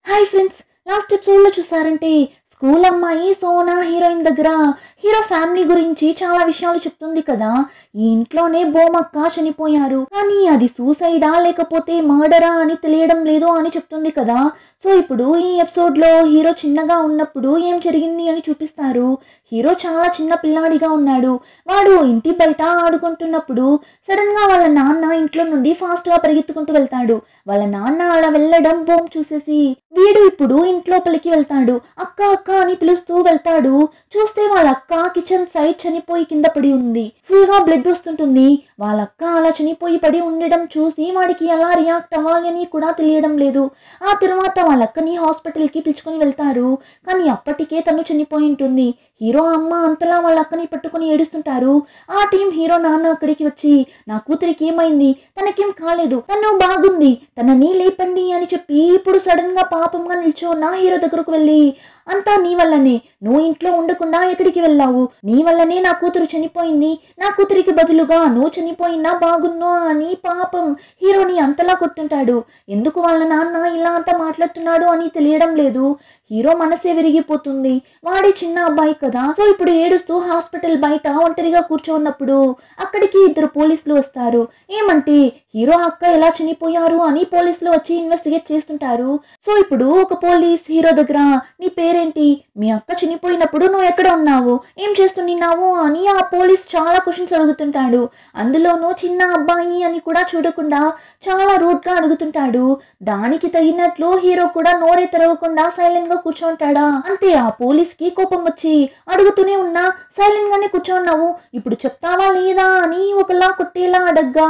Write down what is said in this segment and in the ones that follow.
Hi friends, last ఎపిసోడ్లో చూసారంటే school అమ్మాయి సోనా హీరోయిన్ దగ్గర హీరో ఫ్యామిలీ గురించి చాలా విషయాలు చెప్తుంది కదా. ఈ ఇంట్లోనే బోమక్క చనిపోయారు, కానీ అది సూసైడా లేకపోతే మర్డరా అని తెలియడం లేదు అని చెప్తుంది కదా. సో ఇప్పుడు ఈ ఎపిసోడ్లో హీరో చిన్నగా ఉన్నప్పుడు ఏం జరిగింది అని చూపిస్తారు. హీరో చాలా చిన్న పిల్లాడిగా ఉన్నాడు. వాడు ఇంటి బయట ఆడుకుంటున్నప్పుడు సడన్ గా వాళ్ళ నాన్న ఇంట్లో నుండి ఫాస్ట్ గా పరిగెత్తుకుంటూ వెళ్తాడు. వాళ్ళ నాన్న అలా వెళ్ళడం బోమ్ చూసేసి వీడు ఇప్పుడు ఇంట్లోపలికి వెళ్తాడు. అక్క అక్క అని పిలుస్తూ వెళ్తాడు. చూస్తే వాళ్ళ అక్క కిచెన్ సైడ్ చనిపోయి కింద పడి ఉంది. ఫుల్ గా బ్లడ్ వస్తుంటుంది. వాళ్ళ అక్క అలా చనిపోయి పడి ఉండడం చూసి వాడికి ఎలా రియాక్ట్ అవ్వాలి అని కూడా తెలియడం లేదు. ఆ తర్వాత వాళ్ళ అక్కని హాస్పిటల్ కి పిలుచుకొని వెళ్తారు. కానీ అప్పటికే తను చనిపోయి ఉంటుంది. హీరో అమ్మ అంతలా వాళ్ళ అక్కని పట్టుకుని ఏడుస్తుంటారు. ఆ టీం హీరో నాన్న అక్కడికి వచ్చి నా కూతురికి ఏమైంది, తనకేం కాలేదు, తను బాగుంది, తనని లేపండి అని చెప్పి ఇప్పుడు సడన్ గా పాపంగా నిల్చోన్న హీరో దగ్గరకు వెళ్ళి అంతా నీ వల్లనే, నువ్వు ఇంట్లో ఉండకుండా ఎక్కడికి వెళ్ళావు, నీ వల్లనే నా కూతురు చనిపోయింది, నా కూతురికి బదులుగా నువ్వు చనిపోయినా బాగున్నా అని పాపం హీరోని అంతలా కొట్టుంటాడు. ఎందుకు వాళ్ళ నాన్న ఇలా అంతా మాట్లాడుతున్నాడు అని తెలియడం లేదు. హీరో మనసే విరిగిపోతుంది. వాడి చిన్న అబ్బాయి కదా. సో ఇప్పుడు ఏడుస్తూ హాస్పిటల్ బయట ఒంటరిగా కూర్చోన్నప్పుడు అక్కడికి ఇద్దరు పోలీసులు వస్తారు. ఏమంటే హీరో అక్క ఎలా చనిపోయారు అని పోలీసులు వచ్చి ఇన్వెస్టిగేట్ చేస్తుంటారు. సో ఇప్పుడు ఒక పోలీస్ హీరో దగ్గర నీ పేరేంటి, మీ అక్క చనిపోయినప్పుడు నువ్వు ఎక్కడ ఉన్నావు, ఏం చేస్తున్నావు అని ఆ పోలీస్ చాలా క్వశ్చన్స్ అడుగుతుంటాడు. అందులోనూ చిన్న అబ్బాయి అని కూడా చూడకుండా చాలా రూడ్ గా అడుగుతుంటాడు. దానికి తగినట్లు హీరో కూడా నోరే తెరవకుండా సైలెంట్ గా కూర్చోంటాడా. అంతే ఆ పోలీస్ కి కోపం వచ్చి అడుగుతూనే ఉన్నా సైలెంట్ గానే కూర్చోన్నావు, ఇప్పుడు చెప్తావా లేదా అని ఒకలా కొట్టేలా అడగ్గా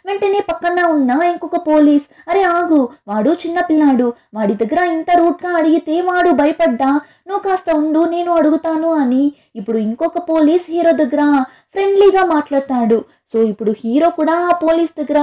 వెంటనే పక్కన ఉన్న ఇంకొక పోలీస్ అరే ఆగు, వాడు చిన్న పిల్లాడు, వాడి దగ్గర ఇంత రూట్ గా అడిగితే వాడు భయపడ్డా, నువ్వు కాస్త ఉండు నేను అడుగుతాను అని ఇప్పుడు ఇంకొక పోలీస్ హీరో దగ్గర ఫ్రెండ్లీగా మాట్లాడతాడు. సో ఇప్పుడు హీరో కూడా ఆ పోలీస్ దగ్గర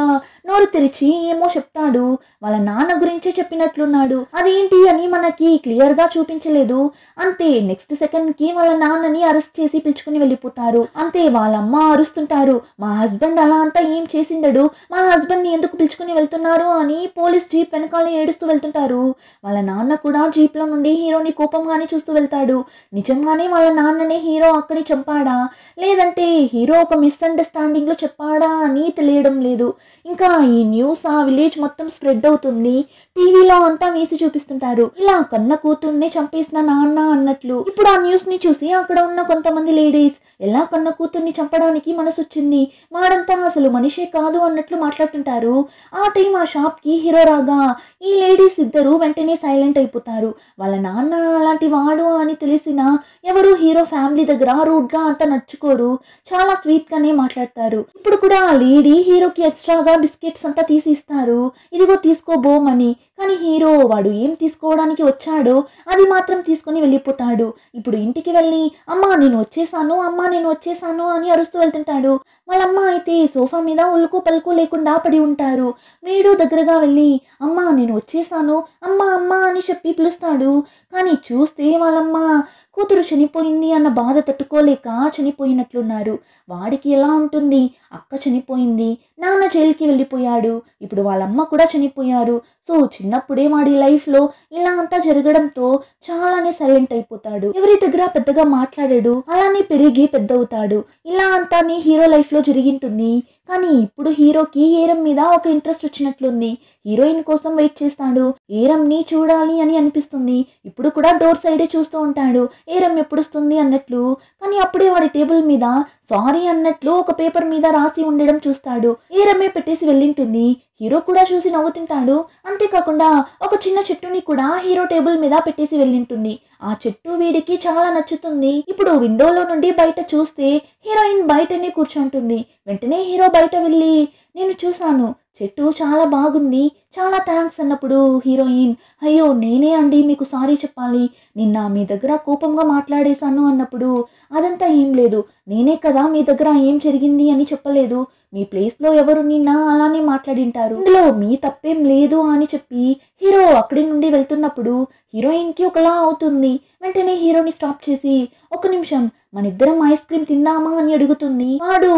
నోరు తెరిచి ఏమో చెప్తాడు. వాళ్ళ నాన్న గురించే చెప్పినట్లున్నాడు. అదేంటి అని మనకి క్లియర్ గా చూపించలేదు. అంతే నెక్స్ట్ సెకండ్ కి వాళ్ళ నాన్నని అరెస్ట్ చేసి పిలుచుకుని వెళ్ళిపోతారు. అంతే వాళ్ళమ్మ అరుస్తుంటారు, మా హస్బెండ్ అలా అంతా ఏం చేసిండడు, మా హస్బెండ్ ని ఎందుకు పిలుచుకుని వెళ్తున్నారు అని పోలీస్ జీప్ వెనకాల ఏడుస్తూ వెళ్తుంటారు. వాళ్ళ నాన్న కూడా జీప్ లో నుండి హీరోని కోపంగానే చూస్తూ వెళ్తాడు. నిజంగానే వాళ్ళ నాన్ననే హీరో అక్కడి చంపాడా లేదంటే హీరో ఒక మిస్అండర్స్టాండింగ్ లో చెప్పాడా అని తెలియడం లేదు. ఇంకా ఈ న్యూస్ ఆ విలేజ్ మొత్తం స్ప్రెడ్ అవుతుంది. టీవీలో అంతా వేసి చూపిస్తుంటారు, ఇలా కన్న కూతుర్నే చంపేసిన నాన్న అన్నట్లు. ఇప్పుడు ఆ న్యూస్ ని చూసి అక్కడ ఉన్న కొంతమంది లేడీస్ ఎలా కన్న కూతుర్ని చంపడానికి మనసొచ్చింది, వాడంతా అసలు మనిషే కాదు అన్నట్లు మాట్లాడుతుంటారు. ఆ టైం ఆ షాప్ కి హీరో రాగా ఈ లేడీస్ ఇద్దరు వెంటనే సైలెంట్ అయిపోతారు. వాళ్ళ నాన్న అలాంటి వాడు అని తెలిసిన ఎవరు హీరో ఫ్యామిలీ దగ్గర రూడ్ గా అంతా నడుచుకోరు, చాలా స్వీట్ గానే మాట్లాడతారు. ఇప్పుడు కూడా ఆ లేడీ హీరోకి ఎక్స్ట్రాగా బిస్కెట్స్ అంతా తీసి ఇస్తారు, ఇదిగో తీసుకో బోమని. కానీ హీరో వాడు ఏం తీసుకోవడానికి వచ్చాడో అది మాత్రం తీసుకుని వెళ్ళిపోతాడు. ఇప్పుడు ఇంటికి వెళ్ళి అమ్మా నేను వచ్చేసాను, అమ్మా నేను వచ్చేసాను అని అరుస్తూ వెళ్తుంటాడు. వాళ్ళమ్మ అయితే సోఫా మీద ఉలుకు పలుకు లేకుండా పడి ఉంటారు. వీడు దగ్గరగా వెళ్ళి అమ్మా నేను వచ్చేసాను, అమ్మా అమ్మా అని చెప్పి పిలుస్తాడు. కానీ చూస్తే వాళ్ళమ్మ కూతురు చనిపోయింది అన్న బాధ తట్టుకోలేక చనిపోయినట్లున్నారు. వాడికి ఎలా ఉంటుంది, అక్క చనిపోయింది, నాన్న జైలుకి వెళ్ళిపోయాడు, ఇప్పుడు వాళ్ళమ్మ కూడా చనిపోయారు. సో చిన్నప్పుడే వాడి లైఫ్లో ఇలా అంతా జరగడంతో చాలానే సైలెంట్ అయిపోతాడు. ఎవరి దగ్గర పెద్దగా మాట్లాడాడు, అలానే పెరిగి పెద్ద అవుతాడు. ఇలా అంతా హీరో లైఫ్లో జరిగింటుంది. కానీ ఇప్పుడు హీరోకి ఏరం మీద ఒక ఇంట్రెస్ట్ వచ్చినట్లుంది. హీరోయిన్ కోసం వెయిట్ చేస్తాడు. ఏరంని చూడాలి అని అనిపిస్తుంది. ఇప్పుడు కూడా డోర్ సైడే చూస్తూ ఉంటాడు, ఏరం ఎప్పుడు వస్తుంది అన్నట్లు. కానీ అప్పుడే వాడి టేబుల్ మీద సారీ అన్నట్లు ఒక పేపర్ మీద రాసి ఉండడం చూస్తాడు. ఏరమే పెట్టేసి వెళ్ళింటుంది. హీరో కూడా చూసి నవ్వుతుంటాడు. అంతేకాకుండా ఒక చిన్న చెట్టుని కూడా హీరో టేబుల్ మీద పెట్టేసి వెళ్ళింటుంది. ఆ చెట్టు వీడికి చాలా నచ్చుతుంది. ఇప్పుడు విండోలో నుండి బయట చూస్తే హీరోయిన్ బయటనే కూర్చుంటుంది. వెంటనే హీరో బయట వెళ్ళి నేను చూశాను, చెట్టు చాలా బాగుంది, చాలా థ్యాంక్స్ అన్నప్పుడు హీరోయిన్ అయ్యో నేనే అండి మీకు సారీ చెప్పాలి, నిన్న మీ దగ్గర కోపంగా మాట్లాడేశాను అన్నప్పుడు అదంతా ఏం లేదు, నేనే కదా మీ దగ్గర ఏం జరిగింది అని చెప్పలేదు, మీ ప్లేస్లో ఎవరు నిన్న అలానే మాట్లాడింటారు, ఇందులో మీ తప్పేం లేదు అని చెప్పి హీరో అక్కడి నుండి వెళ్తున్నప్పుడు హీరోయిన్కి ఒకలా అవుతుంది. వెంటనే హీరోని స్టాప్ చేసి ఒక నిమిషం మన ఇద్దరం ఐస్ క్రీమ్ తిందామా అని అడుగుతుంది. వాడు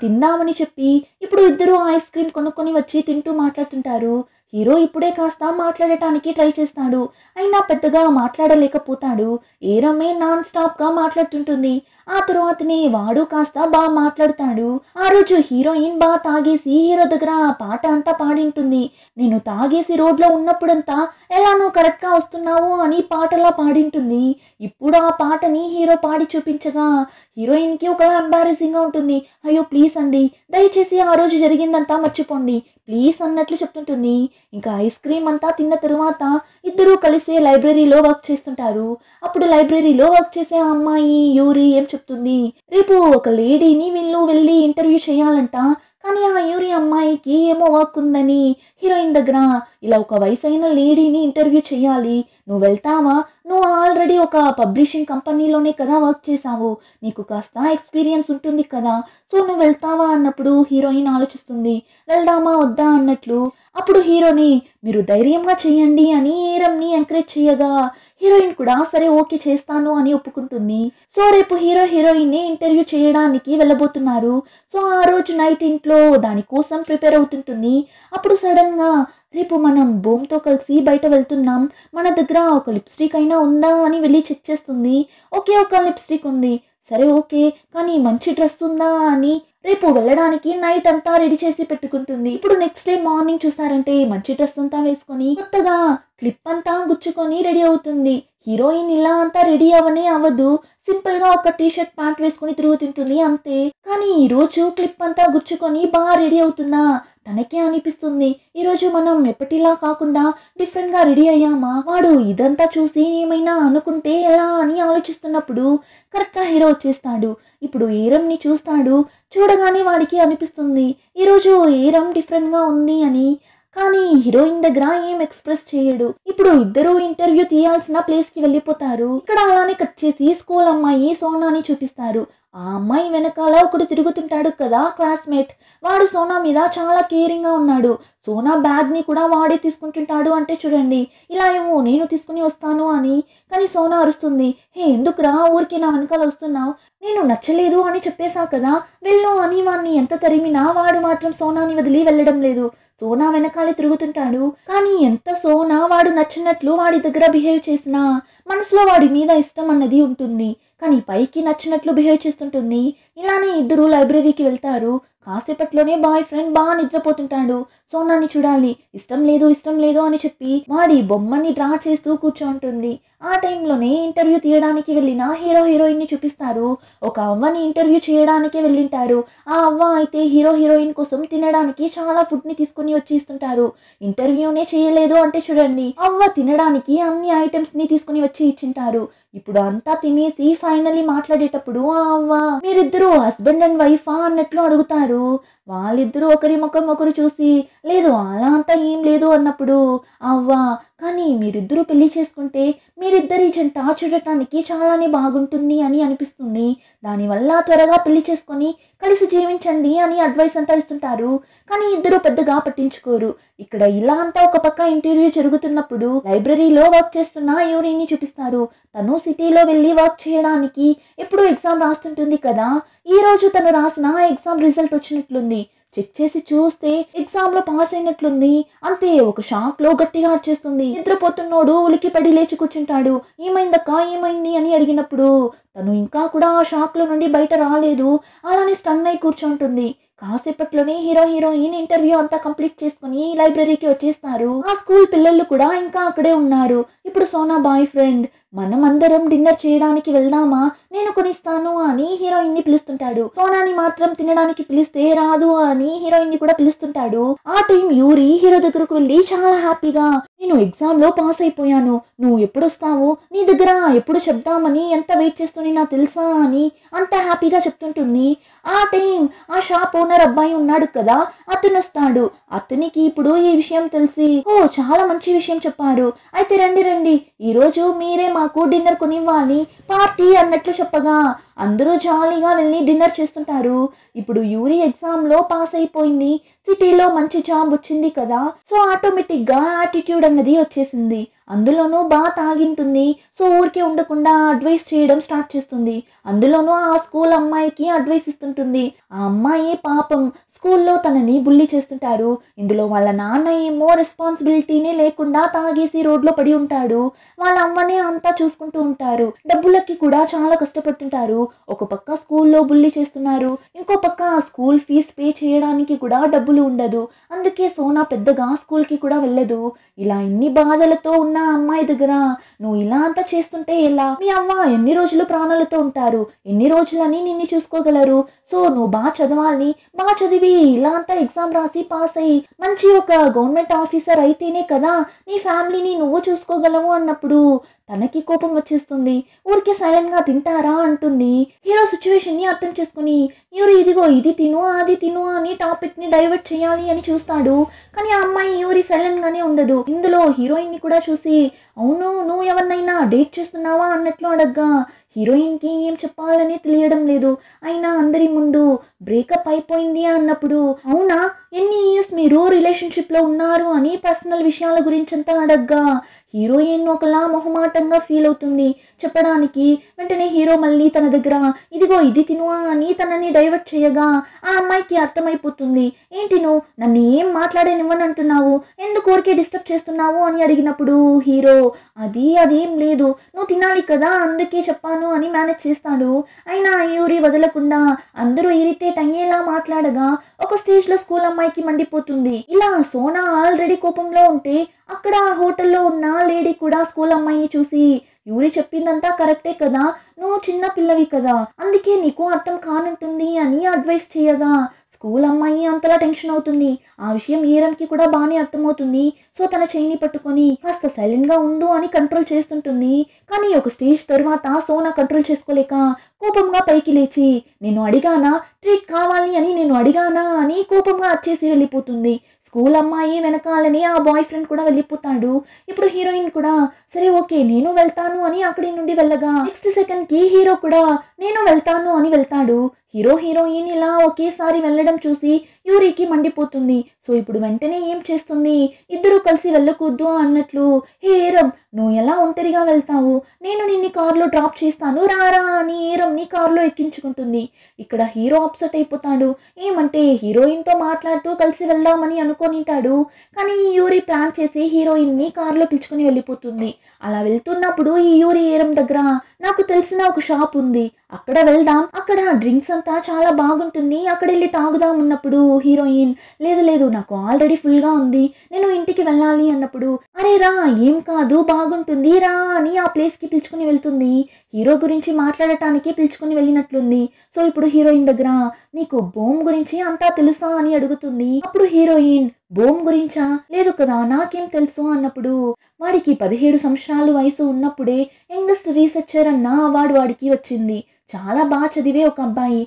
తిందామని చెప్పి ఇప్పుడు ఇద్దరు ఐస్ క్రీమ్ కొనుక్కొని వచ్చి తింటూ మాట్లాడుతుంటారు. హీరో ఇప్పుడే కాస్త మాట్లాడటానికి ట్రై చేస్తాడు. అయినా పెద్దగా మాట్లాడలేకపోతాడు. ఏరమే నాన్ స్టాప్ గా మాట్లాడుతుంటుంది. ఆ తరువాతనే వాడు కాస్త బాగా మాట్లాడుతాడు. ఆ రోజు హీరోయిన్ బాగా తాగేసి హీరో దగ్గర పాట అంతా పాడింటుంది. నేను తాగేసి రోడ్లో ఉన్నప్పుడంతా ఎలా నువ్వు కరెక్ట్ గా వస్తున్నావు అని పాటలా పాడింటుంది. ఇప్పుడు ఆ పాటని హీరో పాడి చూపించగా హీరోయిన్ కి ఒకలా ఎంబారెసింగ్ గా ఉంటుంది. అయ్యో ప్లీజ్ అండి, దయచేసి ఆ రోజు జరిగిందంతా మర్చిపోండి ప్లీజ్ అన్నట్లు చెప్తుంటుంది. ఇంకా ఐస్ క్రీమ్ అంతా తిన్న తరువాత ఇద్దరూ కలిసి లైబ్రరీలో వర్క్ చేస్తుంటారు. అప్పుడు లైబ్రరీలో వర్క్ చేసే ఆ అమ్మాయి యూరి ఏం చెప్తుంది, రేపు ఒక లేడీని వీళ్ళు వెళ్ళి ఇంటర్వ్యూ చేయాలంట. కానీ ఆ యూరి అమ్మాయికి ఏమో వర్క్ ఉందని హీరోయిన్ దగ్గర ఇలా ఒక వయసైన లేడీని ఇంటర్వ్యూ చేయాలి, నువ్వు వెళ్తావా? నువ్వు ఆల్రెడీ ఒక పబ్లిషింగ్ కంపెనీలోనే కదా వర్క్ చేసావు, నీకు కాస్త ఎక్స్పీరియన్స్ ఉంటుంది కదా, సో నువ్వు వెళ్తావా అన్నప్పుడు హీరోయిన్ ఆలోచిస్తుంది వెళ్దామా వద్దా అన్నట్లు. అప్పుడు హీరోని మీరు ధైర్యంగా చేయండి అని ఏరంని ఎంకరేజ్ చేయగా హీరోయిన్ కూడా సరే ఓకే చేస్తాను అని ఒప్పుకుంటుంది. సో రేపు హీరోయిన్ ని ఇంటర్వ్యూ చేయడానికి వెళ్ళబోతున్నారు. సో ఆ రోజు నైట్ ఇంట్లో దానికోసం ప్రిపేర్ అవుతుంటుంది. అప్పుడు సడన్ గా రేపు మనం బోమ్తో కలిసి బయట వెళ్తున్నాం, మన దగ్గర ఒక లిప్స్టిక్ అయినా ఉందా అని వెళ్ళి చెక్ చేస్తుంది. ఓకే ఒక లిప్స్టిక్ ఉంది, సరే ఓకే కానీ మంచి డ్రెస్ ఉందా అని రేపు వెళ్ళడానికి నైట్ అంతా రెడీ చేసి పెట్టుకుంటుంది. ఇప్పుడు నెక్స్ట్ డే మార్నింగ్ చూసారంటే మంచి డ్రెస్ అంతా వేసుకొని కొత్తగా క్లిప్ అంతా గుచ్చుకొని రెడీ అవుతుంది. హీరోయిన్ ఇలా అంతా రెడీ అవనే అవ్వదు, సింపుల్ గా ఒక టీ షర్ట్ ప్యాంట్ వేసుకుని తిరుగుతుంటుంది అంతే. కానీ ఈ రోజు క్లిప్ అంతా గుచ్చుకొని బాగా రెడీ అవుతుందా తనకే అనిపిస్తుంది, ఈ రోజు మనం ఎప్పటిలా కాకుండా డిఫరెంట్ గా రెడీ అయ్యామా, వాడు ఇదంతా చూసి ఏమైనా అనుకుంటే ఎలా అని ఆలోచిస్తున్నప్పుడు కరెక్ట్ గా హీరో వచ్చేస్తాడు. ఇప్పుడు ఏరంని చూస్తాడు. చూడగానే వాడికి అనిపిస్తుంది ఈరోజు ఏరం డిఫరెంట్ గా ఉంది అని. కానీ హీరోయిన్ దగ్గర ఏం ఎక్స్ప్రెస్ చేయడు. ఇప్పుడు ఇద్దరు ఇంటర్వ్యూ తీయాల్సిన ప్లేస్ కి వెళ్ళిపోతారు. ఇక్కడ అలానే కట్ చేసి స్కూల్ అమ్మాయి సోనాని చూపిస్తారు. ఆ అమ్మాయి వెనకాల ఒకడు తిరుగుతుంటాడు కదా క్లాస్మేట్, వాడు సోనా మీద చాలా కేరింగ్ గా ఉన్నాడు. సోనా బ్యాగ్ ని కూడా వాడే తీసుకుంటుంటాడు. అంటే చూడండి ఇలా ఏమో నేను తీసుకుని వస్తాను అని. కానీ సోనా అరుస్తుంది, హే ఎందుకురా ఊరికి నా వెనకాల వస్తున్నావు, నేను నచ్చలేదు అని చెప్పేశా కదా వెళ్ళు అని. వాడిని ఎంత తరిమినా వాడు మాత్రం సోనాని వదిలి వెళ్ళడం లేదు. సోనా వెనకాలే తిరుగుతుంటాడు. కానీ ఎంత సోనా వాడు నచ్చినట్లు వాడి దగ్గర బిహేవ్ చేసినా మనసులో వాడి మీద ఇష్టం అన్నది ఉంటుంది. కానీ పైకి నచ్చినట్లు బిహేవ్ చేస్తుంటుంది. ఇలానే ఇద్దరు లైబ్రరీకి వెళ్తారు. కాసేపట్లోనే బాయ్ ఫ్రెండ్ బాగా నిద్రపోతుంటాడు. సోనాని చూడాలి, ఇష్టం లేదు అని చెప్పి వాడి బొమ్మని డ్రా చేస్తూ కూర్చోంటుంది. ఆ టైంలోనే ఇంటర్వ్యూ తీయడానికి వెళ్ళిన హీరోయిన్ ని చూపిస్తారు. ఒక అవ్వని ఇంటర్వ్యూ చేయడానికి వెళ్ళింటారు. ఆ అవ్వ అయితే హీరోయిన్ కోసం తినడానికి చాలా ఫుడ్ ని తీసుకుని వచ్చి ఇస్తుంటారు. ఇంటర్వ్యూనే చేయలేదు అంటే చూడండి, అవ్వ తినడానికి అన్ని ఐటమ్స్ ని తీసుకుని వచ్చి ఇచ్చింటారు. ఇప్పుడు అంతా తినేసి ఫైనలీ మాట్లాడేటప్పుడు ఆ అవ్వ మీరిద్దరు హస్బెండ్ అండ్ వైఫా అన్నట్లు అడుగుతారు. వాళ్ళిద్దరూ ఒకరి ముఖం ఒకరు చూసి లేదు అలా అంతా ఏం లేదు అన్నప్పుడు అవ్వ కానీ మీరిద్దరూ పెళ్లి చేసుకుంటే మీరిద్దరి జంట చూడటానికి చాలానే బాగుంటుంది అని అనిపిస్తుంది, దానివల్ల త్వరగా పెళ్లి చేసుకొని కలిసి జీవించండి అని అడ్వైస్ అంతా ఇస్తుంటారు. కానీ ఇద్దరు పెద్దగా పట్టించుకోరు. ఇక్కడ ఇలా అంతా ఒక పక్క ఇంటర్వ్యూ జరుగుతున్నప్పుడు లైబ్రరీలో వర్క్ చేస్తున్న యూరిని చూపిస్తారు. తను సిటీలో వెళ్ళి వర్క్ చేయడానికి ఎప్పుడు ఎగ్జామ్ రాస్తుంటుంది కదా, ఈ రోజు తను రాసిన ఎగ్జామ్ రిజల్ట్ వచ్చినట్లుంది. చెక్ చేసి చూస్తే ఎగ్జామ్ లో పాస్ అయినట్లుంది. అంతే ఒక షాక్ లో గట్టిగా వచ్చేస్తుంది. నిద్రపోతున్నోడు ఉలికి పడి లేచి కూర్చుంటాడు. ఏమైందక్క ఏమైంది అని అడిగినప్పుడు తను ఇంకా కూడా ఆ షాక్ లో నుండి బయట రాలేదు. అలానే స్టన్ అయి కూర్చుంటుంది. కాసేపట్లోనే హీరోయిన్ ఇంటర్వ్యూ అంతా కంప్లీట్ చేసుకుని లైబ్రరీకి వచ్చేస్తారు. ఆ స్కూల్ పిల్లలు కూడా ఇంకా అక్కడే ఉన్నారు. ఇప్పుడు సోనా బాయ్ ఫ్రెండ్ మనం అందరం డిన్నర్ చేయడానికి వెళ్దామా, నేను కొనిస్తాను అని హీరోయిన్ ని పిలుస్తుంటాడు. సోనాని మాత్రం తినడానికి పిలిస్తే రాదు అని హీరోయిన్ ని కూడా పిలుస్తుంటాడు. ఆ టైం యూరి హీరో దగ్గరకు వెళ్ళి చాలా హ్యాపీగా నేను ఎగ్జామ్ లో పాస్ అయిపోయాను, నువ్వు ఎప్పుడు వస్తావు, నీ దగ్గర ఎప్పుడు చెప్దామని ఎంత వెయిట్ చేస్తూనే నాకు తెలుసా అని అంత హ్యాపీగా చెప్తుంటుంది. ఆ టైం ఆ షాప్ ఓనర్ అబ్బాయి ఉన్నాడు కదా అతను వస్తాడు. అతనికి ఇప్పుడు ఈ విషయం తెలిసి ఓ చాలా మంచి విషయం చెప్పారు, అయితే రండి ఈ రోజు మీరే మాకు డిన్నర్ కొనివ్వాలి పార్టీ అన్నట్లు చెప్పగా అందరూ జాలీగా వెళ్ళి డిన్నర్ చేస్తుంటారు. ఇప్పుడు యూరి ఎగ్జామ్ లో పాస్ అయిపోయింది, సిటీలో మంచి జాబ్ వచ్చింది కదా, సో ఆటోమేటిక్ గా యాటిట్యూడ్ అన్నది వచ్చేసింది. అందులోనూ బాగా తాగింటుంది. సో ఊరికే ఉండకుండా అడ్వైస్ చేయడం స్టార్ట్ చేస్తుంది. అందులోనూ ఆ స్కూల్ అమ్మాయికి అడ్వైస్ ఇస్తుంటుంది. ఆ అమ్మాయి పాపం స్కూల్లో తనని బుల్లి చేస్తుంటారు. ఇందులో వాళ్ళ నాన్న ఏమో రెస్పాన్సిబిలిటీనే లేకుండా తాగేసి రోడ్లో పడి ఉంటాడు. వాళ్ళ అమ్మనే అంతా చూసుకుంటూ ఉంటారు. డబ్బులకి కూడా చాలా కష్టపడుతుంటారు. ఒక పక్క స్కూల్లో బుల్లి చేస్తున్నారు, ఇంకో పక్క ఆ స్కూల్ ఫీజ్ పే చేయడానికి కూడా డబ్బులు ఉండదు. అందుకే సోనా పెద్దగా స్కూల్కి కూడా వెళ్ళదు. ఇలా ఇన్ని బాధలతో ఉన్న అమ్మాయి దగ్గర నువ్వు ఇలా అంతా చేస్తుంటే ఎలా? మీ అవ్వ ఎన్ని రోజులు ప్రాణాలతో ఉంటారు? ఎన్ని రోజులని నిన్ను చూసుకోగలరు? సో నువ్వు బాగా చదవాలి, బాగా చదివి ఇలా అంతా ఎగ్జామ్ రాసి పాస్ అయ్యి మంచి ఒక గవర్నమెంట్ ఆఫీసర్ అయితేనే కదా నీ ఫ్యామిలీని నువ్వు చూసుకోగలవు అన్నప్పుడు తనకి కోపం వచ్చేస్తుంది. ఊరికే సైలెంట్ గా తింటారా అంటుంది. హీరో సిచ్యువేషన్ ని అర్థం చేసుకుని యూరి ఇదిగో ఇది తిను అది తిను అని టాపిక్ ని డైవర్ట్ చేయాలి అని చూస్తాడు. కానీ ఆ అమ్మాయి యూరి సైలెంట్ గానే ఉండదు. ఇందులో హీరోయిన్ ని కూడా చూసి అవును నువ్వు ఎవరినైనా డేట్ చేస్తున్నావా అన్నట్లు అడగ్గా హీరోయిన్ కి ఏం చెప్పాలని తెలియడం లేదు. అయినా అందరి ముందు బ్రేకప్ అయిపోయింది అన్నప్పుడు అవునా ఎన్ని ఇయర్స్ మీరు రిలేషన్షిప్ లో ఉన్నారు అని పర్సనల్ విషయాల గురించి అంతా అడగ్గా హీరోయిన్ ఒకలా మొహమాటంగా ఫీల్ అవుతుంది చెప్పడానికి. వెంటనే హీరో మళ్ళీ తన దగ్గర ఇదిగో ఇది తినువా అని తనని డైవర్ట్ చేయగా ఆ అమ్మాయికి అర్థమైపోతుంది. ఏంటి నువ్వు నన్ను ఏం మాట్లాడనివ్వనంటున్నావు, ఎందుకు ఊరికే డిస్టర్బ్ చేస్తున్నావు అని అడిగినప్పుడు హీరో అదేం లేదు నువ్వు తినాలి కదా అందుకే చెప్పాను అని మేనేజ్ చేస్తాడు. అయినా యూరి వదలకుండా అందరూ ఇరిటేట్ అయ్యేలా మాట్లాడగా ఒక స్టేజ్ లో స్కూల్ అమ్మాయికి మండిపోతుంది. ఇలా సోనా ఆల్రెడీ కోపంలో ఉంటే అక్కడ హోటల్లో ఉన్న లేడీ కూడా స్కూల్ అమ్మాయిని చూసి యూరి చెప్పిందంతా కరెక్టే కదా, నువ్వు చిన్న పిల్లవి కదా అందుకే నీకు అర్థం కానుంటుంది అని అడ్వైస్ చేయగా స్కూల్ అమ్మాయి అంతలా టెన్షన్ అవుతుంది. ఆ విషయం ఈరంకి కూడా బాగానే అర్థమవుతుంది. సో తన చేయిని పట్టుకొని కాస్త సైలెంట్ గా ఉండు అని కంట్రోల్ చేస్తుంటుంది. కానీ ఒక స్టేజ్ తర్వాత సోనా కంట్రోల్ చేసుకోలేక కోపంగా పైకి లేచి నేను అడిగానా ట్రీట్ కావాలి అని నేను అడిగానా అని కోపంగా వచ్చేసి వెళ్ళిపోతుంది. స్కూల్ అమ్మాయి వెనకాలని ఆ బాయ్ ఫ్రెండ్ కూడా వెళ్ళిపోతాడు. ఇప్పుడు హీరోయిన్ కూడా సరే ఓకే నేను వెళ్తాను అని అక్కడి నుండి వెళ్ళగా నెక్స్ట్ సెకండ్ కి హీరో కూడా నేను వెళ్తాను అని వెళ్తాడు. హీరోయిన్ ఇలా ఒకేసారి వెళ్ళడం చూసి యూరికి మండిపోతుంది. సో ఇప్పుడు వెంటనే ఏం చేస్తుంది, ఇద్దరు కలిసి వెళ్ళకూడదు అన్నట్లు హే ఏరం నువ్వు ఎలా ఒంటరిగా వెళ్తావు, నేను నిన్ను కార్లో డ్రాప్ చేస్తాను రారా అని ఏరంని కార్లో ఎక్కించుకుంటుంది. ఇక్కడ హీరో అప్సెట్ అయిపోతాడు. ఏమంటే హీరోయిన్ తో మాట్లాడుతూ కలిసి వెళ్దామని అనుకోనిటాడు. కానీ యూరి ప్లాన్ చేసి హీరోయిన్ ని కార్లో పిలుచుకుని వెళ్ళిపోతుంది. అలా వెళ్తున్నప్పుడు ఈ యూరి ఏరం దగ్గర నాకు తెలిసిన ఒక షాప్ ఉంది, అక్కడ వెళ్దాం, అక్కడ డ్రింక్స్ అంతా చాలా బాగుంటుంది, అక్కడ వెళ్ళి తాగుదాం అన్నప్పుడు హీరోయిన్ లేదు నాకు ఆల్రెడీ ఫుల్ గా ఉంది, నేను ఇంటికి వెళ్ళాలి అన్నప్పుడు అరే రా ఏం కాదు బాగుంటుంది రా అని ఆ ప్లేస్ కి పిలుచుకుని వెళ్తుంది. హీరో గురించి మాట్లాడటానికి పిలుచుకుని వెళ్ళినట్లుంది. సో ఇప్పుడు హీరోయిన్ దగ్గర నీకు బోమ్ గురించి అంతా తెలుసా అని అడుగుతుంది. అప్పుడు హీరోయిన్ బోమ్ గురించా, లేదు కదా నాకేం తెలుసు అన్నప్పుడు వాడికి 17 సంవత్సరాలు వయసు ఉన్నప్పుడే యంగెస్ట్ రీసెర్చర్ అన్న అవార్డు వాడికి వచ్చింది. చాలా బాగా చదివే ఒక అబ్బాయి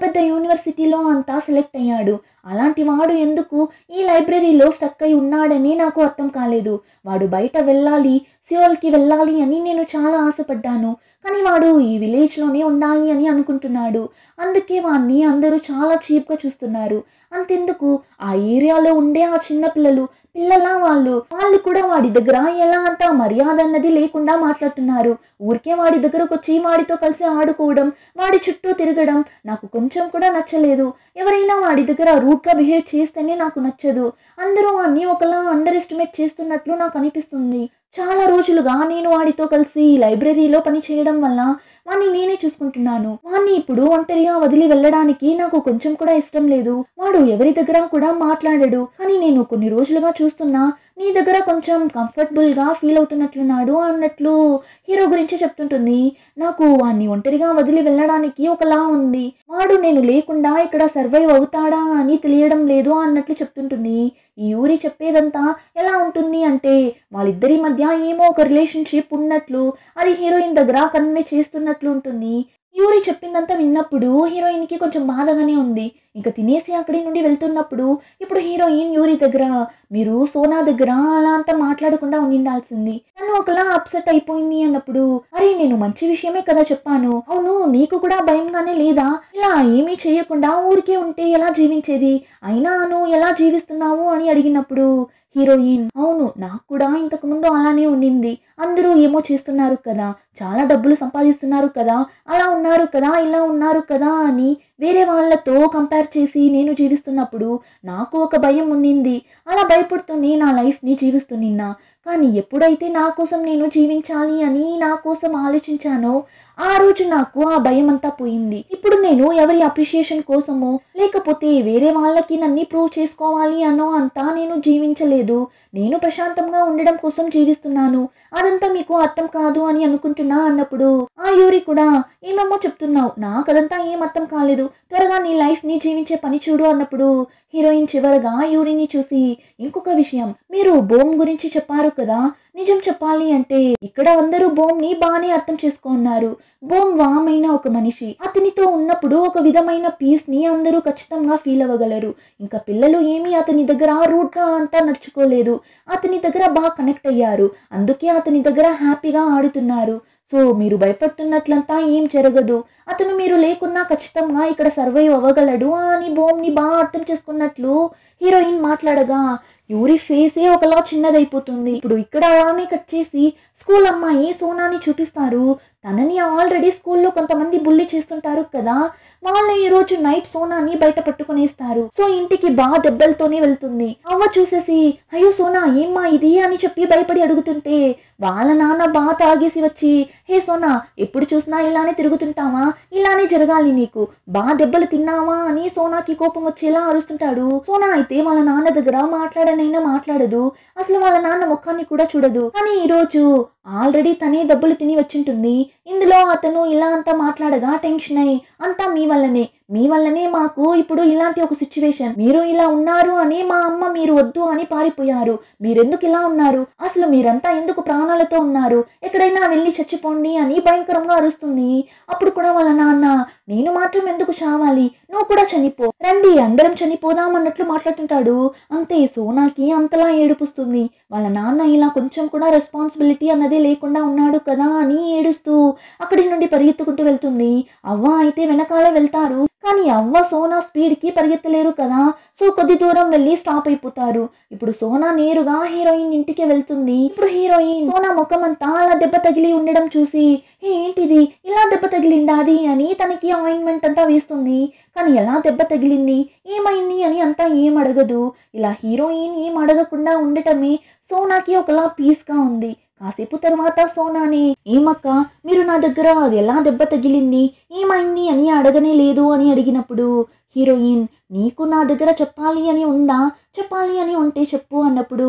పెద్ద యూనివర్సిటీలో అంతా సెలెక్ట్ అయ్యాడు. అలాంటి వాడు ఎందుకు ఈ లైబ్రరీలో స్టక్ అయి ఉన్నాడని నాకు అర్థం కాలేదు. వాడు బయట వెళ్ళాలి, సియోల్కి వెళ్ళాలి అని నేను చాలా ఆశపడ్డాను. కానీ వాడు ఈ విలేజ్లోనే ఉండాలి అని అనుకుంటున్నాడు. అందుకే వాడిని అందరూ చాలా చీప్గా చూస్తున్నారు. అంతెందుకు ఆ ఏరియాలో ఉండే ఆ చిన్న పిల్లలా వాళ్ళు కూడా వాడి దగ్గర ఎలా అంత మర్యాద అన్నది లేకుండా మాట్లాడుతున్నారు. ఊరికే వాడి దగ్గరకు వచ్చి వాడితో కలిసి ఆడుకోవడం, వాడి చుట్టూ తిరగడం నాకు కొంచెం కూడా నచ్చలేదు. ఎవరైనా వాడి దగ్గర రూట్గా బిహేవ్ చేస్తేనే నాకు నచ్చదు. అందరూ వాడిని ఒకలా అండర్ ఎస్టిమేట్ చేస్తున్నట్లు నాకు అనిపిస్తుంది. చాలా రోజులుగా నేను వాడితో కలిసి లైబ్రరీలో పని చేయడం వల్ల వాణ్ణి నేనే చూసుకుంటున్నాను. వాణ్ణి ఇప్పుడు ఒంటరిగా వదిలి వెళ్ళడానికి నాకు కొంచెం కూడా ఇష్టం లేదు. వాడు ఎవరి దగ్గర కూడా మాట్లాడడు. కానీ నేను కొన్ని రోజులుగా చూస్తున్నా నీ దగ్గర కొంచెం కంఫర్టబుల్ గా ఫీల్ అవుతున్నట్లున్నాడు అన్నట్లు హీరో గురించి చెప్తుంటుంది. నాకు వాణ్ణి ఒంటరిగా వదిలి వెళ్ళడానికి ఒకలా ఉంది. వాడు నేను లేకుండా ఇక్కడ సర్వైవ్ అవుతాడా అని తెలియడం లేదు అన్నట్లు చెప్తుంటుంది. ఈ యూరి చెప్పేదంతా ఎలా ఉంటుంది అంటే వాళ్ళిద్దరి మధ్య ఏమో ఒక రిలేషన్షిప్ ఉన్నట్లు అది హీరోయిన్ దగ్గర కన్వే చేస్తున్నట్లు ఉంటుంది. యూరి చెప్పిందంతా విన్నప్పుడు హీరోయిన్ కి కొంచెం బాధగానే ఉంది. ఇంకా తినేసి అక్కడి నుండి వెళ్తున్నప్పుడు ఇప్పుడు హీరోయిన్ యూరి దగ్గర మీరు సోనా దగ్గర అలా అంతా మాట్లాడకుండా ఉండాల్సింది, నన్ను ఒకలా అప్సెట్ అయిపోయింది అన్నప్పుడు అరే నేను మంచి విషయమే కదా చెప్పాను, అవును నీకు కూడా భయంగానే లేదా, ఇలా ఏమీ చేయకుండా ఊరికే ఉంటే ఎలా జీవించేది, అయినా నువ్వు ఎలా జీవిస్తున్నావు అని అడిగినప్పుడు హీరోయిన్ అవును నాకు కూడా ఇంతకు ముందు అలానే ఉండింది. అందరూ ఏమో చేస్తున్నారు కదా, చాలా డబ్బులు సంపాదిస్తున్నారు కదా, అలా ఉన్నారు కదా, ఇలా ఉన్నారు కదా అని వేరే వాళ్ళతో కంపేర్ చేసి నేను జీవిస్తున్నప్పుడు నాకు ఒక భయం ఉండింది. అలా భయపడుతూనే నా లైఫ్ని జీవిస్తున్నా. కానీ ఎప్పుడైతే నా కోసం నేను జీవించాలి అని నా కోసం ఆలోచించానో ఆ రోజు నాకు ఆ భయం అంతా పోయింది. ఇప్పుడు నేను ఎవరి అప్రిషియేషన్ కోసమో లేకపోతే వేరే వాళ్ళకి నన్ను ప్రూవ్ చేసుకోవాలి అనో అంతా నేను జీవించలేదు. నేను ప్రశాంతంగా ఉండడం కోసం జీవిస్తున్నాను. అదంతా మీకు అర్థం కాదు అని అనుకుంటున్నా అన్నప్పుడు ఆ యూరి కూడా ఏమేమో చెప్తున్నావు, నాకు అదంతా ఏం అర్థం కాలేదు, త్వరగా నీ లైఫ్ ని జీవించే పని చూడు అన్నప్పుడు హీరోయిన్ చివరగా యూరిని చూసి ఇంకొక విషయం, మీరు బోమ్ గురించి చెప్పారు కదా, నిజం చెప్పాలి అంటే ఇక్కడ అందరూ బోమ్ ని బాగానే అర్థం చేసుకున్నారు. బోమ్ వామైన ఒక మనిషి, అతనితో ఉన్నప్పుడు ఒక విధమైన పీస్ ని అందరూ ఖచ్చితంగా ఫీల్ అవ్వగలరు. ఇంకా పిల్లలు ఏమీ అతని దగ్గర రూట్ గా అంతా నడుచుకోలేదు, అతని దగ్గర బాగా కనెక్ట్ అయ్యారు, అందుకే అతని దగ్గర హ్యాపీగా ఆడుతున్నారు. సో మీరు భయపడుతున్నట్లంతా ఏం జరగదు, అతను మీరు లేకున్నా ఖచ్చితంగా ఇక్కడ సర్వైవ్ అవ్వగలడు అని బోమ్ని బాగా అర్థం చేసుకున్నట్లు హీరోయిన్ మాట్లాడగా యూరి ఫేసే ఒకలా చిన్నదైపోతుంది. ఇప్పుడు ఇక్కడ అలానే కట్ చేసి స్కూల్ అమ్మాయి సోనాని చూపిస్తారు. తనని ఆల్రెడీ స్కూల్లో కొంతమంది బుల్లి చేస్తుంటారు కదా, వాళ్ళు ఈ రోజు నైట్ సోనాని బయట పట్టుకునేస్తారు. సో ఇంటికి బాగా దెబ్బలతోనే వెళ్తుంది. అవ్వ చూసేసి అయ్యో సోనా ఏమ్మా ఇది అని చెప్పి భయపడి అడుగుతుంటే వాళ్ళ నాన్న బాగా తాగేసి వచ్చి హే సోనా ఎప్పుడు చూసినా ఇలానే తిరుగుతుంటావా, ఇలానే జరగాలి నీకు, బాగా దెబ్బలు తిన్నావా అని సోనాకి కోపం వచ్చేలా అరుస్తుంటాడు. సోనా అయితే వాళ్ళ నాన్న దగ్గర మాట్లాడనైనా మాట్లాడదు, అసలు వాళ్ళ నాన్న ముఖాన్ని కూడా చూడదు. కానీ ఈ రోజు ఆల్రెడీ తనే దెబ్బలు తిని వచ్చింటుంది. ఇందులో అతను ఇలా అంతా మాట్లాడగా టెన్షన్ అయ్యి అంతా మీ వల్లనే మాకు ఇప్పుడు ఇలాంటి ఒక సిచ్యువేషన్, మీరు ఇలా ఉన్నారు అని మా అమ్మ మీరు వద్దు అని పారిపోయారు, మీరెందుకు ఇలా ఉన్నారు, అసలు మీరంతా ఎందుకు ప్రాణాలతో ఉన్నారు, ఎక్కడైనా వెళ్ళి చచ్చిపోండి అని భయంకరంగా అరుస్తుంది. అప్పుడు కూడా వాళ్ళ నాన్న నేను మాత్రం ఎందుకు చావాలి, నువ్వు కూడా చనిపో, రండి అందరం చనిపోదాం అన్నట్లు మాట్లాడుతుంటాడు. అంతే సోనాకి అంతలా ఏడుపుస్తుంది. వాళ్ళ నాన్న ఇలా కొంచెం కూడా రెస్పాన్సిబిలిటీ అన్నదే లేకుండా ఉన్నాడు కదా అని ఏడుస్తూ అక్కడి నుండి పరిగెత్తుకుంటూ వెళ్తుంది. అవ్వ అయితే వెనకాలే వెళ్తారు. కానీ అవ్వ సోనా స్పీడ్ కి పరిగెత్తలేరు కదా, సో కొద్ది దూరం వెళ్ళి స్టాప్ అయిపోతారు. ఇప్పుడు సోనా నేరుగా హీరోయిన్ ఇంటికి వెళ్తుంది. ఇప్పుడు హీరోయిన్ సోనా ముఖం అంతా అలా దెబ్బ తగిలి ఉండడం చూసి ఏంటిది ఇలా దెబ్బ తగిలిండాది అని తనకి ఆయింట్మెంట్ అంతా వేస్తుంది. కానీ ఎలా దెబ్బ తగిలింది ఏమైంది అని అంతా ఏం అడగదు. ఇలా హీరోయిన్ ఏం అడగకుండా ఉండటమే సోనాకి ఒకలా పీస్ గా ఉంది. కాసేపు తర్వాత సోనాని ఏమక్క మీరు నా దగ్గర అది ఎలా దెబ్బ తగిలింది ఏమైంది అని అడగనే లేదు అని అడిగినప్పుడు హీరోయిన్ నీకు నా దగ్గర చెప్పాలి అని ఉందా, చెప్పాలి అని ఉంటే చెప్పు అన్నప్పుడు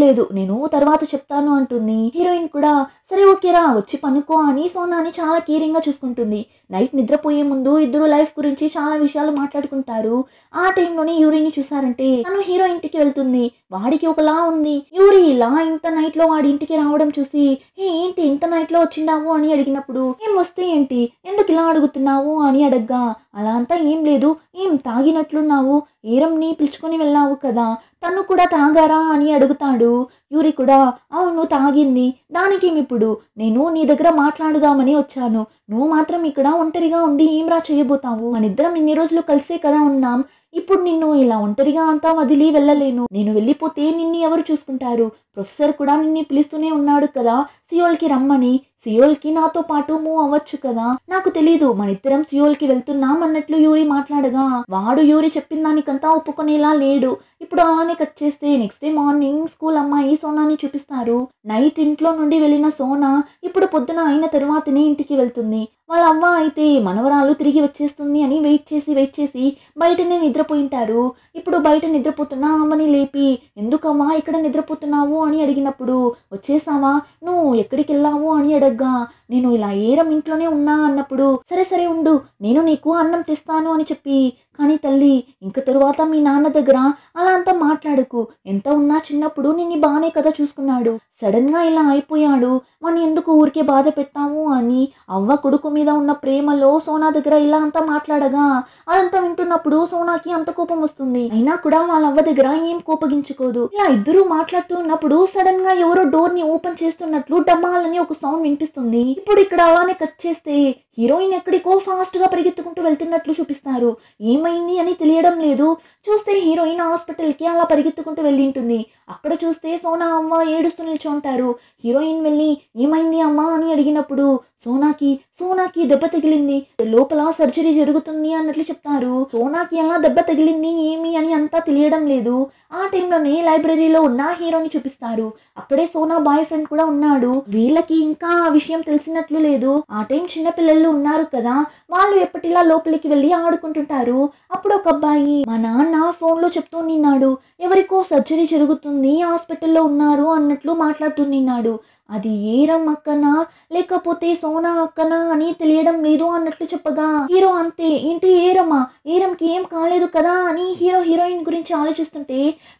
లేదు నేను తర్వాత చెప్తాను అంటుంది. హీరోయిన్ కూడా సరే ఓకేరా వచ్చి పనుకో అని సోనాని చాలా కేరింగ్ గా చూసుకుంటుంది. నైట్ నిద్రపోయే ముందు ఇద్దరు లైఫ్ గురించి చాలా విషయాలు మాట్లాడుకుంటారు. ఆ టైంలోనే యూరిని చూసారంటే తను హీరో ఇంటికి వెళ్తుంది. వాడికి ఒకలా ఉంది. యూరి ఇలా ఇంత నైట్ లో వాడి ఇంటికి రావడం చూసి ఏంటి ఇంత నైట్ లో వచ్చిండావు అని అడిగినప్పుడు ఏం వస్తే ఏంటి ఎందుకు ఇలా అడుగుతున్నావు అని అడగ్గా అలా అంతా ఏం లేదు, ఏం తాగినట్లున్నావు, ఏరంని పిలుచుకొని వెళ్ళావు కదా, తను కూడా తాగారా అని అడుగుతాడు. యూరి కూడా అవును తాగింది, దానికి ఇప్పుడు నేను నీ దగ్గర మాట్లాడుదామని వచ్చాను, నువ్వు మాత్రం ఇక్కడ ఒంటరిగా ఉండి ఏం రా చేయబోతావు, మనిద్దరం ఇన్ని రోజులు కలిసే కదా ఉన్నాం, ఇప్పుడు నిన్ను ఇలా ఒంటరిగా అంతా వదిలి వెళ్ళలేను, నేను వెళ్ళిపోతే నిన్ను ఎవరు చూసుకుంటారు, ప్రొఫెసర్ కూడా నిన్ను పిలుస్తూనే ఉన్నాడు కదా సియోల్కి రమ్మని, సియోల్కి నాతో పాటు మూవ్ అవ్వచ్చు కదా, నాకు తెలీదు మనిద్దరం సియోల్కి వెళ్తున్నాం అన్నట్లు యూరి మాట్లాడగా వాడు యూరి చెప్పిన దానికంతా ఒప్పుకునేలా లేడు. ఇప్పుడు అలానే కట్ చేస్తే నెక్స్ట్ డే మార్నింగ్ స్కూల్ అమ్మాయి సోనాని చూపిస్తారు. నైట్ ఇంట్లో నుండి వెళ్ళిన సోనా ఇప్పుడు పొద్దున అయిన తరువాతనే ఇంటికి వెళ్తుంది. వాళ్ళ అవ్వ అయితే మనవరాలు తిరిగి వచ్చేస్తుంది అని వెయిట్ చేసి బయటనే నిద్రపోయింటారు. ఇప్పుడు బయట నిద్రపోతున్న అమ్మని లేపి ఎందుకమ్మా ఇక్కడ నిద్రపోతున్నావు అని అడిగినప్పుడు వచ్చేసావా, నువ్వు ఎక్కడికి వెళ్ళావు అని అడగ్గా నేను ఇలా ఏరం ఇంట్లోనే ఉన్నా అన్నప్పుడు సరే ఉండు నేను నీకు అన్నం తెస్తాను అని చెప్పి కానీ తల్లి ఇంక తరువాత మీ నాన్న దగ్గర అలా అంతా మాట్లాడకు, ఎంత ఉన్నా చిన్నప్పుడు నిన్ను బాగానే కదా చూసుకున్నాడు, సడన్ గా ఇలా అయిపోయాడు మన ఎందుకు ఊరికే బాధ పెట్టాము అని అవ్వ కొడుకు మీద ఉన్న ప్రేమలో సోనా దగ్గర ఇలా అంతా మాట్లాడగా అదంతా వింటున్నప్పుడు సోనాకి అంత కోపం వస్తుంది. అయినా కూడా వాళ్ళ అవ్వ దగ్గర ఏం కోపగించుకోదు. ఇలా ఇద్దరు మాట్లాడుతూ ఉన్నప్పుడు సడన్ గా ఎవరో డోర్ ని ఓపెన్ చేస్తున్నట్లు డమ్మాలని ఒక సౌండ్ వినిపిస్తుంది. ఇప్పుడు ఇక్కడ అలానే కట్ చేస్తే హీరోయిన్ ఎక్కడికో ఫాస్ట్ గా పరిగెత్తుకుంటూ వెళ్తున్నట్లు చూపిస్తారు. ఏమైంది అని తెలియడం లేదు. చూస్తే హీరోయిన్ హాస్పిటల్ కి అలా పరిగెత్తుకుంటూ వెళ్ళింటుంది. అక్కడ చూస్తే సోనా అమ్మ ఏడుస్తూ నిల్చుంటారు. హీరోయిన్ వెళ్ళి ఏమైంది అమ్మా అని అడిగినప్పుడు సోనాకి దెబ్బ తగిలింది, లోపల సర్జరీ జరుగుతుంది అన్నట్లు చెప్తారు. సోనాకి ఎలా దెబ్బ తగిలింది ఏమి అని అంతా తెలియడం లేదు. ఆ టైంలోనే లైబ్రరీలో ఉన్న హీరోని చూపిస్తారు. అక్కడే సోనా బాయ్ ఫ్రెండ్ కూడా ఉన్నాడు. వీళ్ళకి ఇంకా ఆ విషయం తెలిసినట్లు లేదు. ఆ టైం చిన్న పిల్లలు ఉన్నారు కదా, వాళ్ళు ఎప్పటిలా లోపలికి వెళ్ళి ఆడుకుంటుంటారు. అప్పుడు ఒక అబ్బాయి మా నాన్న ఫోన్ లో చెప్తూ నిన్నాడు, ఎవరికో సర్జరీ జరుగుతుంది, హాస్పిటల్లో ఉన్నారు అన్నట్లు మాట్లాడుతూ నిన్నాడు. అది ఏరం అక్కనా లేకపోతే సోనా అక్కనా అని తెలియడం లేదు అన్నట్లు చెప్పగా హీరో అంతే, ఏంటి ఏరమ్మా, ఏరంకి ఏం కాలేదు కదా అని హీరోయిన్ గురించి ఆలోచిస్తుంటే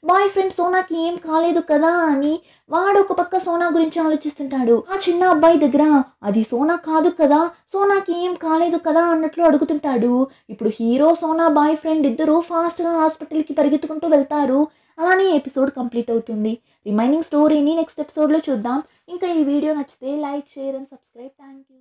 బాయ్ ఫ్రెండ్ సోనాకి ఏం కాలేదు కదా అని వాడు ఒక పక్క సోనా గురించి ఆలోచిస్తుంటాడు. ఆ చిన్న అబ్బాయి దగ్గర అది సోనా కాదు కదా, సోనాకి ఏం కాలేదు కదా అన్నట్లు అడుగుతుంటాడు. ఇప్పుడు హీరో సోనా బాయ్ ఫ్రెండ్ ఇద్దరు ఫాస్ట్ గా హాస్పిటల్కి పరిగెత్తుకుంటూ వెళ్తారు. అలానే ఎపిసోడ్ కంప్లీట్ అవుతుంది. రిమైనింగ్ స్టోరీని నెక్స్ట్ ఎపిసోడ్లో చూద్దాం. ఇంకా ఈ వీడియో నచ్చితే like, share and subscribe. Thank you.